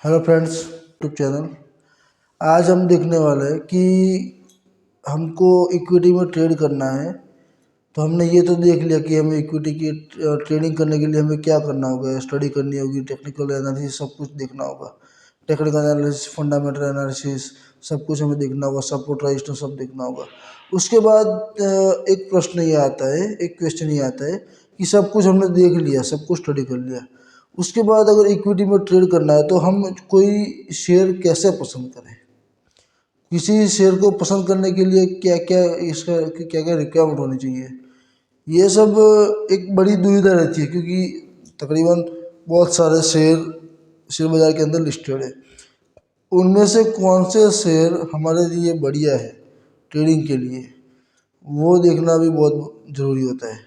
Hello friends, YouTube channel. आज हम देखने वाले हैं कि हमको इक्विटी में ट्रेड करना है। तो हमने ये तो देख लिया कि हमें इक्विटी की ट्रेडिंग करने के लिए हमें क्या करना होगा, स्टडी करनी होगी, टेक्निकल एनालिसिस सब कुछ देखना होगा। टेक्निकल एनालिसिस, फंडामेंटल एनालिसिस सब कुछ हमें देखना होगा, सपोर्ट रजिस्टर सब देखना होगा। उसके बाद एक प्रश्न ये आता है, एक क्वेश्चन ये आता है कि सब कुछ हमने देख लिया, सब कुछ स्टडी कर लिया, उसके बाद अगर इक्विटी में ट्रेड करना है तो हम कोई शेयर कैसे पसंद करें। किसी शेयर को पसंद करने के लिए क्या क्या इसका क्या क्या रिक्वायरमेंट होनी चाहिए, ये सब एक बड़ी दुविधा रहती है। क्योंकि तकरीबन बहुत सारे शेयर बाज़ार के अंदर लिस्टेड है। उनमें से कौन से शेयर हमारे लिए बढ़िया है ट्रेडिंग के लिए, वो देखना भी बहुत ज़रूरी होता है।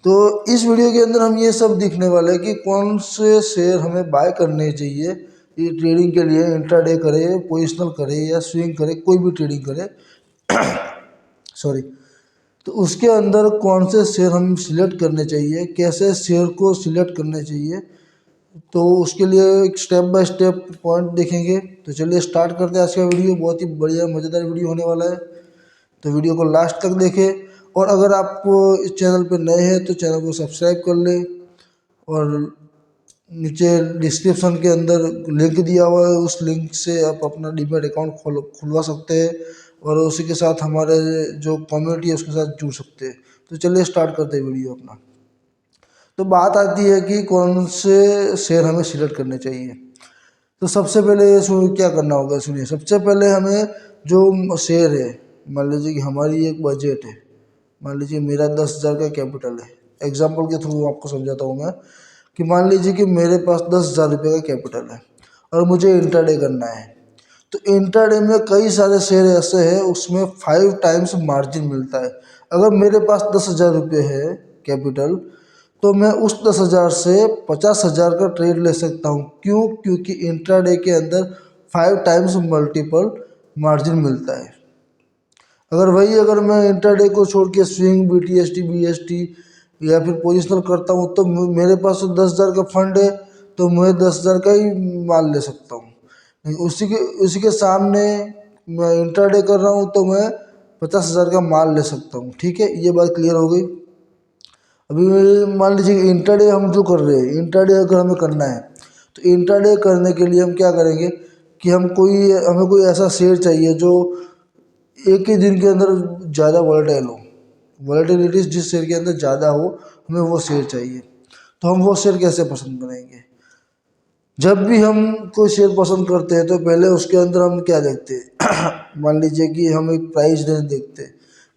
तो इस वीडियो के अंदर हम ये सब देखने वाले हैं कि कौन से शेयर हमें बाय करने चाहिए ये ट्रेडिंग के लिए। इंट्राडे करे, पोजिशनल करे या स्विंग करे, कोई भी ट्रेडिंग करे सॉरी। तो उसके अंदर कौन से शेयर हम सिलेक्ट करने चाहिए, कैसे शेयर को सिलेक्ट करने चाहिए, तो उसके लिए एक स्टेप बाय स्टेप पॉइंट देखेंगे। तो चलिए स्टार्ट करते हैं आज का वीडियो। बहुत ही बढ़िया मज़ेदार वीडियो होने वाला है, तो वीडियो को लास्ट तक देखें। और अगर आप इस चैनल पर नए हैं तो चैनल को सब्सक्राइब कर लें, और नीचे डिस्क्रिप्शन के अंदर लिंक दिया हुआ है, उस लिंक से आप अपना डीमैट अकाउंट खुलवा सकते हैं और उसी के साथ हमारे जो कम्युनिटी है उसके साथ जुड़ सकते हैं। तो चलिए स्टार्ट करते हैं वीडियो अपना। तो बात आती है कि कौन से शेयर हमें सिलेक्ट करने चाहिए। तो सबसे पहले क्या करना होगा, सुनिए। सबसे पहले हमें जो शेयर है, मान लीजिए कि हमारी एक बजट है, मान लीजिए मेरा 10,000 का कैपिटल है। एग्जाम्पल के थ्रू आपको समझाता हूँ मैं कि मान लीजिए कि मेरे पास 10,000 रुपये का कैपिटल है और मुझे इंट्राडे करना है। तो इंट्राडे में कई सारे शेयर ऐसे हैं उसमें 5 टाइम्स मार्जिन मिलता है। अगर मेरे पास 10,000 रुपये है कैपिटल, तो मैं उस 10,000 से 50,000 का ट्रेड ले सकता हूँ। क्यों? क्योंकि इंट्राडे के अंदर 5 टाइम्स मल्टीपल मार्जिन मिलता है। अगर मैं इंट्राडे को छोड़ के स्विंग, BTST, BST या फिर पोजिशनल करता हूँ, तो मेरे पास तो 10,000 का फंड है, तो मैं 10,000 का ही माल ले सकता हूँ। उसी के सामने मैं इंट्राडे कर रहा हूँ तो मैं 50,000 का माल ले सकता हूँ। ठीक है, ये बात क्लियर हो गई। अभी मान लीजिए इंट्राडे हम जो कर रहे हैं, इंट्राडे अगर हमें करना है तो इंट्राडे करने के लिए हम क्या करेंगे कि हमें कोई ऐसा शेयर चाहिए जो एक ही दिन के अंदर ज़्यादा वॉलेटाइल हो। वॉलेटिलिटी जिस शेयर के अंदर ज़्यादा हो, हमें वो शेयर चाहिए। तो हम वो शेयर कैसे पसंद करेंगे? जब भी हम कोई शेयर पसंद करते हैं तो पहले उसके अंदर हम क्या देखते हैं मान लीजिए कि हम एक प्राइस रेंज देखते हैं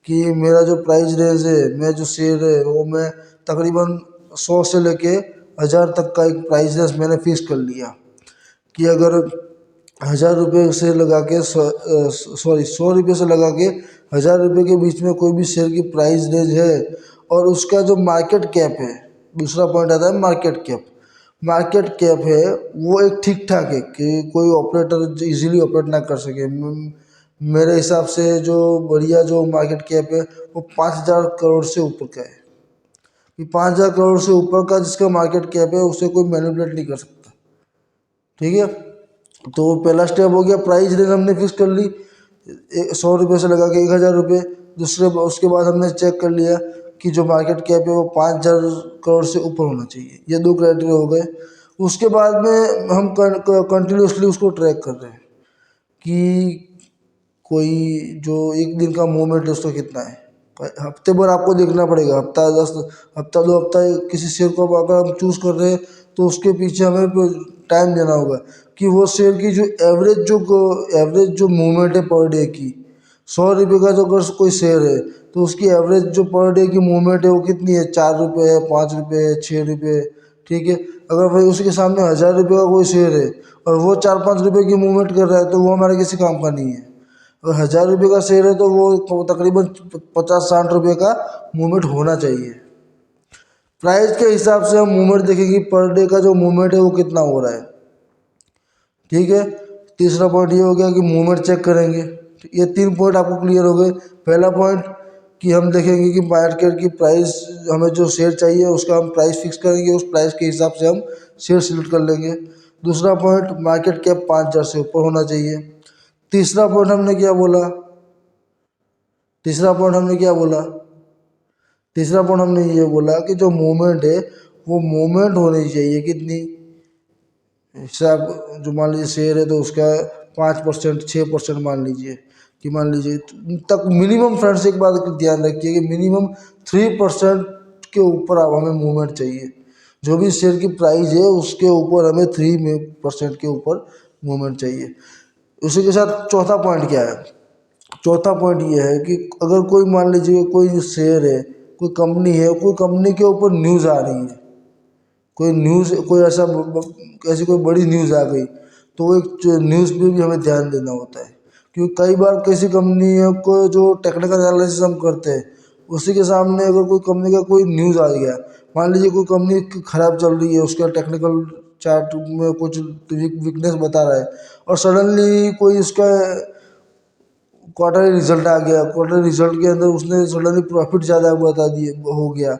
कि मेरा जो प्राइस रेंज है, मैं जो शेयर है वो मैं तकरीबन 100 से लेके 1,000 तक का एक प्राइस रेंज मैंने फिक्स कर लिया कि अगर 1,000 रुपये से लगा के 100 रुपये से लगा के 1,000 रुपये के बीच में कोई भी शेयर की प्राइस रेंज है और उसका जो मार्केट कैप है, दूसरा पॉइंट आता है मार्केट कैप। मार्केट कैप है वो एक ठीक ठाक है कि कोई ऑपरेटर इजीली ऑपरेट ना कर सके। मेरे हिसाब से जो बढ़िया जो मार्केट कैप है वो 5,000 करोड़ से ऊपर का है। कि 5,000 करोड़ से ऊपर का जिसका मार्केट कैप है उसे कोई मैनिपुलेट नहीं कर सकता। ठीक है, तो पहला स्टेप हो गया, प्राइस रेंज हमने फिक्स कर ली 100 रुपये से लगा के 1,000 रुपये। उसके बाद हमने चेक कर लिया कि जो मार्केट कैप है वो 5,000 करोड़ से ऊपर होना चाहिए। ये 2 क्राइटेरिया हो गए। उसके बाद में हम कंटिन्यूसली उसको ट्रैक कर रहे हैं कि कोई जो एक दिन का मूवमेंट है उसका कितना है। हफ्ते भर आपको देखना पड़ेगा, हफ्ता 2 हफ्ता किसी शेयर को अगर हम चूज़ कर रहे हैं तो उसके पीछे हमें टाइम देना होगा कि वो शेयर की जो एवरेज जो मूवमेंट है पर डे की, 100 रुपये का जो अगर कोई शेयर है तो उसकी एवरेज जो पर डे की मूवमेंट है वो कितनी है, 4 रुपये है, 5 रुपये है, 6 रुपये। ठीक है, अगर भाई उसके सामने 1,000 रुपये का कोई शेयर है और वो 4-5 रुपये की मूवमेंट कर रहा है तो वो हमारे किसी काम का नहीं है। अगर 1,000 रुपये का शेयर है तो वो तकरीबन 50-60 रुपये का मूवमेंट होना चाहिए। प्राइस के हिसाब से हम मूवमेंट देखेंगे, पर डे का जो मूवमेंट है वो कितना हो रहा है। ठीक है, तीसरा पॉइंट ये हो गया कि मूवमेंट चेक करेंगे। ये 3 पॉइंट आपको क्लियर हो गए। पहला पॉइंट कि हम देखेंगे कि मार्केट की प्राइस, हमें जो शेयर चाहिए उसका हम प्राइस फिक्स करेंगे, उस प्राइस के हिसाब से हम शेयर सिलेक्ट कर लेंगे। दूसरा पॉइंट, मार्केट कैप 5,000 से ऊपर होना चाहिए। तीसरा पॉइंट हमने क्या बोला, तीसरा पॉइंट हमने क्या बोला, तीसरा पॉइंट हमने ये बोला कि जो मूवमेंट है वो मूवमेंट होनी चाहिए कितनी, हिसाब जो मान लीजिए शेयर है तो उसका 5%, 6% मान लीजिए कि मान लीजिए तक मिनिमम। फ्रेंड्स एक बात ध्यान रखिए कि मिनिमम 3% के ऊपर अब हमें मूवमेंट चाहिए। जो भी शेयर की प्राइस है उसके ऊपर हमें 3% के ऊपर मूवमेंट चाहिए। उसी के साथ चौथा पॉइंट क्या है, चौथा पॉइंट ये है कि अगर कोई मान लीजिए कोई शेयर है, कोई कंपनी है, कोई कंपनी के ऊपर न्यूज़ आ रही है, कोई न्यूज़, कोई ऐसी कोई बड़ी न्यूज़ आ गई, तो वो एक न्यूज़ पे भी हमें ध्यान देना होता है। क्योंकि कई बार किसी कंपनी को जो टेक्निकल एनालिसिस हम करते हैं उसी के सामने अगर कोई कंपनी का कोई न्यूज़ आ गया, मान लीजिए कोई कंपनी खराब चल रही है, उसका टेक्निकल चार्ट में कुछ वीकनेस बता रहा है और सडनली कोई उसका क्वार्टरली रिजल्ट आ गया, क्वार्टरली रिजल्ट के अंदर उसने सडनली प्रॉफिट ज़्यादा बता दिए हो गया,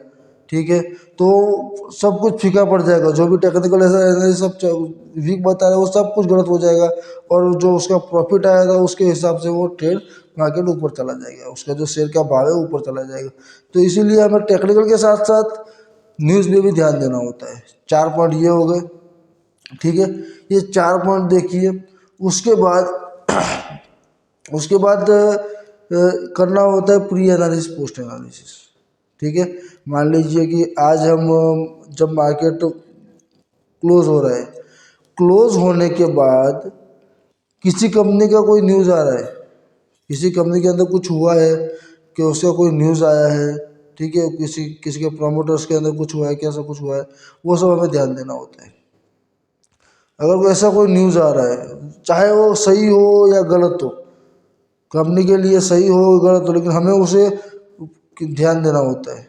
ठीक है, तो सब कुछ फीका पड़ जाएगा। जो भी टेक्निकल ऐसा सब वीक बता रहा है वो सब कुछ गलत हो जाएगा और जो उसका प्रॉफिट आया था उसके हिसाब से वो ट्रेड मार्केट ऊपर चला जाएगा, उसका जो शेयर का भाव है ऊपर चला जाएगा। तो इसीलिए हमें टेक्निकल के साथ साथ न्यूज़ में भी ध्यान देना होता है। 4 पॉइंट ये हो गए, ठीक है, ये 4 पॉइंट देखिए। उसके बाद उसके बाद करना होता है प्री एनालिसिस, पोस्ट एनालिसिस, ठीक है। मान लीजिए कि आज हम जब मार्केट क्लोज हो रहा है, क्लोज होने के बाद किसी कंपनी का कोई न्यूज़ आ रहा है, किसी कंपनी के अंदर कुछ हुआ है कि उसका कोई न्यूज़ आया है, ठीक है, किसी किसी के प्रमोटर्स के अंदर कुछ हुआ है, कैसा कुछ हुआ है, वो सब हमें ध्यान देना होता है। अगर कोई ऐसा कोई न्यूज़ आ रहा है, चाहे वो सही हो या गलत हो, कंपनी के लिए सही हो गलत हो, लेकिन हमें उसे ध्यान देना होता है,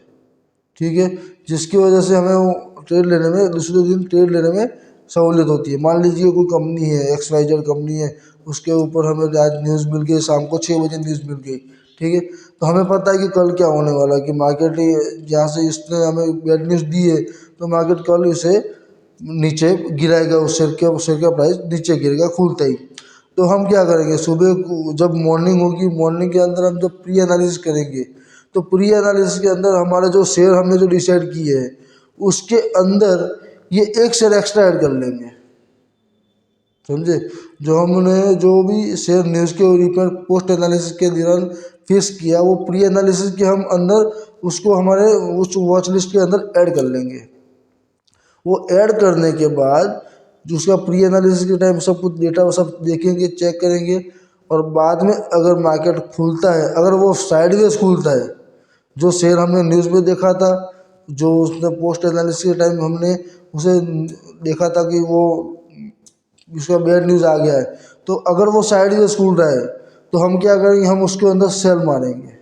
ठीक है, जिसकी वजह से हमें वो ट्रेड लेने में, दूसरे दिन ट्रेड लेने में सहूलियत होती है। मान लीजिए कोई कंपनी है, XYZ कंपनी है, उसके ऊपर हमें आज न्यूज़ मिल गई, शाम को 6 बजे न्यूज़ मिल गई, ठीक है, तो हमें पता है कि कल क्या होने वाला है, कि मार्केट जहाँ से इसने हमें बैड न्यूज़ दी है तो मार्केट कल इसे नीचे गिराएगा, उस शेयर का प्राइस नीचे गिरेगा खुलता ही। तो हम क्या करेंगे, सुबह जब मॉर्निंग होगी, मॉर्निंग के अंदर हम जब प्री एनालिसिस करेंगे, तो प्री एनालिसिस के अंदर हमारे जो शेयर हमने जो डिसाइड किए हैं उसके अंदर ये एक शेयर एक्स्ट्रा ऐड कर लेंगे, समझे। जो हमने जो भी शेयर न्यूज़ के ऊपर पोस्ट एनालिसिस के दौरान फिक्स किया, वो प्री एनालिसिस के हम अंदर उसको हमारे उस वॉच लिस्ट के अंदर ऐड कर लेंगे। वो ऐड करने के बाद जो उसका प्री एनालिसिस के टाइम सब कुछ डेटा वो सब देखेंगे, चेक करेंगे, और बाद में अगर मार्केट खुलता है, अगर वो साइडवेज खुलता है, जो शेयर हमने न्यूज़ में देखा था, जो उसने पोस्ट एनालिसिस के टाइम हमने उसे देखा था कि वो उसका बैड न्यूज़ आ गया है, तो अगर वो साइडवेज खुल रहा है तो हम क्या करेंगे, हम उसके अंदर सेल मारेंगे।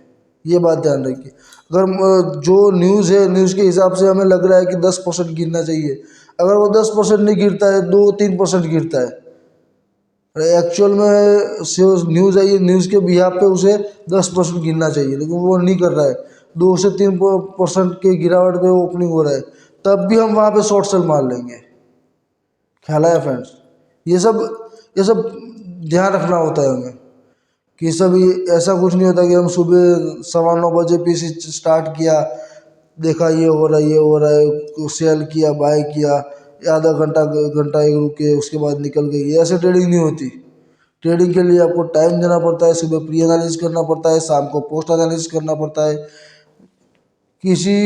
ये बात ध्यान रखिए। अगर जो न्यूज़ है, न्यूज़ के हिसाब से हमें लग रहा है कि 10% गिरना चाहिए, अगर वो 10% नहीं गिरता है, 2-3% गिरता है, एक्चुअल में न्यूज़ आई है, न्यूज़ के बिहाफ पे उसे 10% गिरना चाहिए, लेकिन वो नहीं कर रहा है, 2 से 3% के गिरावट पे वो ओपनिंग हो रहा है, तब भी हम वहाँ पे शॉर्ट सेल मार लेंगे। ख्याल आया फ्रेंड्स। ये सब ध्यान रखना होता है हमें कि सब ऐसा कुछ नहीं होता कि हम सुबह 9:15 बजे पीसी स्टार्ट किया, देखा ये हो रहा है, ये हो रहा है, सेल किया, बाय किया, आधा घंटा घंटा एक रुके, उसके बाद निकल गए। ये ऐसे ट्रेडिंग नहीं होती। ट्रेडिंग के लिए आपको टाइम देना पड़ता है, सुबह प्री एनालिसिस करना पड़ता है, शाम को पोस्ट एनालिसिस करना पड़ता है। किसी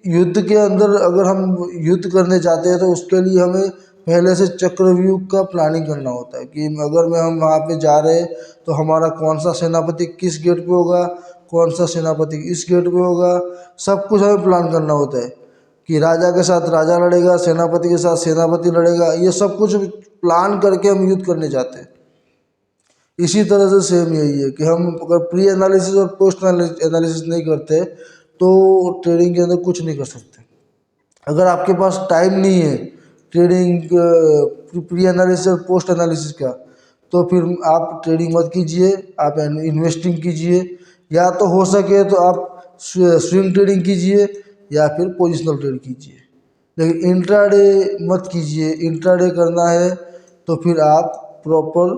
युद्ध के अंदर अगर हम युद्ध करने जाते हैं तो उसके लिए हमें पहले से चक्रव्यूह का प्लानिंग करना होता है कि अगर मैं हम वहाँ पे जा रहे हैं तो हमारा कौन सा सेनापति किस गेट पे होगा, कौन सा सेनापति इस गेट पे होगा, सब कुछ हमें प्लान करना होता है कि राजा के साथ राजा लड़ेगा, सेनापति के साथ सेनापति लड़ेगा, ये सब कुछ प्लान करके हम युद्ध करने जाते हैं। इसी तरह से सेम यही है कि हम अगर प्री एनालिसिस और पोस्ट एनालिसिस नहीं करते तो ट्रेडिंग के अंदर कुछ नहीं कर सकते। अगर आपके पास टाइम नहीं है ट्रेडिंग प्री एनालिसिस और पोस्ट एनालिसिस का, तो फिर आप ट्रेडिंग मत कीजिए, आप इन्वेस्टिंग कीजिए, या तो हो सके तो आप स्विंग ट्रेडिंग कीजिए या फिर पोजिशनल ट्रेड कीजिए। लेकिन इंट्राडे मत कीजिए। इंट्राडे करना है तो फिर आप proper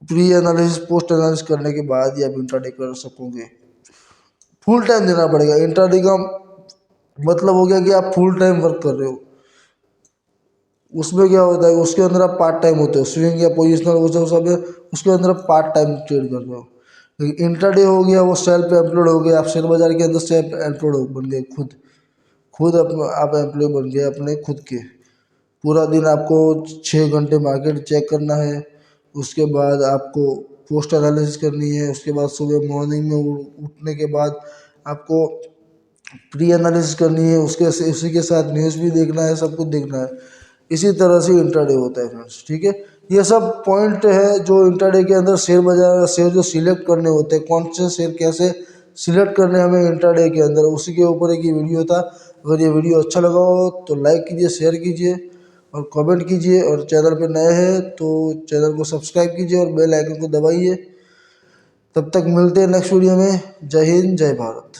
pre analysis post analysis करने के बाद ही आप इंट्राडे कर सकोगे। फुल टाइम देना पड़ेगा। इंट्राडे का मतलब हो गया कि आप फुल टाइम वर्क कर रहे हो। उसमें क्या होता है, उसके अंदर आप पार्ट टाइम होते हो, स्विंग या पोजिशनल वो सब है, उसके अंदर आप पार्ट टाइम ट्रेड कर रहे हो। लेकिन इंट्राडे हो गया वो सेल्फ एम्प्लॉयड हो गया, आप शेयर बाजार के अंदर सेल्फ एम्प्लॉयड बन गए, खुद खुद अपने आप एम्प्लॉय बन गए अपने खुद के। पूरा दिन आपको 6 घंटे मार्केट चेक करना है, उसके बाद आपको पोस्ट एनालिसिस करनी है, उसके बाद सुबह मॉर्निंग में उठने के बाद आपको प्री एनालिसिस करनी है, उसी के साथ न्यूज़ भी देखना है, सब कुछ देखना है। इसी तरह से इंट्राडे होता है फ्रेंड्स, ठीक है। ये सब पॉइंट है जो इंट्राडे के अंदर शेयर बाजार शेयर जो सिलेक्ट करने होते हैं, कौन से शेयर कैसे सिलेक्ट करने हमें इंट्राडे के अंदर, उसी के ऊपर एक ये वीडियो था। अगर ये वीडियो अच्छा लगा हो तो लाइक कीजिए, शेयर कीजिए और कमेंट कीजिए, और चैनल पे नए हैं तो चैनल को सब्सक्राइब कीजिए और बेल आइकन को दबाइए। तब तक मिलते हैं नेक्स्ट वीडियो में। जय हिंद, जय भारत।